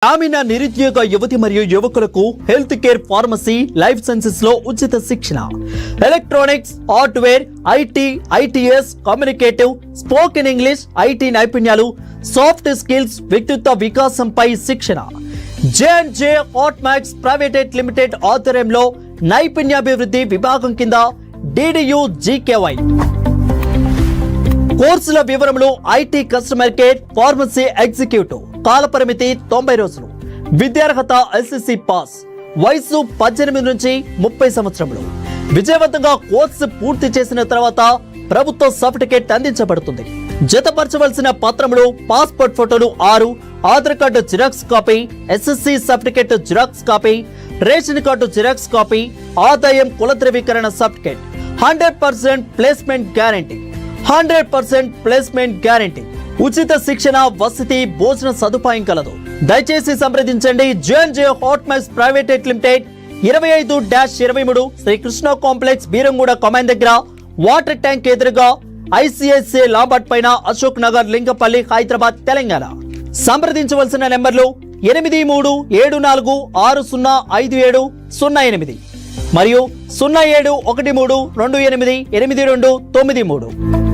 గ్రామీణ నిరుద్యోగ యువతి మరియు యువకులకు health care pharmacy life sciences లో ఉచిత శిక్షణ electronics hardware IT ITES communicative spoken English IT నైపుణ్యాలు సాఫ్ట్ స్కిల్స్ వ్యక్తిత్వ వికాసంపై శిక్షణ జే&జే హాట్ మ్యాక్స్ ప్రైవేట్ లిమిటెడ్ ఆధ్వర్యంలో నైపుణ్యాభివృద్ధి విభాగం కింద డిడియు జీకేవై కోర్సుల వివరములు IT customer care pharmacy executive కాలపరిమితి 90 రోజులు విద్యార్హత ఎస్ఎస్సి పాస్ వయసు 18 నుంచి 30 సంవత్సరములు విజయవంతంగా కోర్సు పూర్తి చేసిన తర్వాత ప్రభుత్వ సర్టిఫికేట్ అందించబడుతుంది జతపరచవలసిన పత్రములు పాస్పోర్ట్ ఫోటోలు 6 Aadhaar card xerox copy SSC certificate xerox copy ration card xerox copy ఆదాయం కుల ధృవీకరణ certificate 100% placement guarantee 100% placement guarantee ఉచిత శిక్షణ వసతి భోజన సదుపాయం కలదు దయచేసి సంప్రదించండి జే&జే hot max private limited 25-23 Srikrishna complex Beeramguda కమాండ్ దగ్గర వాటర్ ట్యాంక్ ఎదురుగా ఐసిఐసిఐ లాంబార్డ్ పైన అశోక్ నగర్ లింగపల్లి హైదరాబాద్ తెలంగాణ సంప్రదించవలసిన నెంబర్లు 837406057008 మరియు 0713288292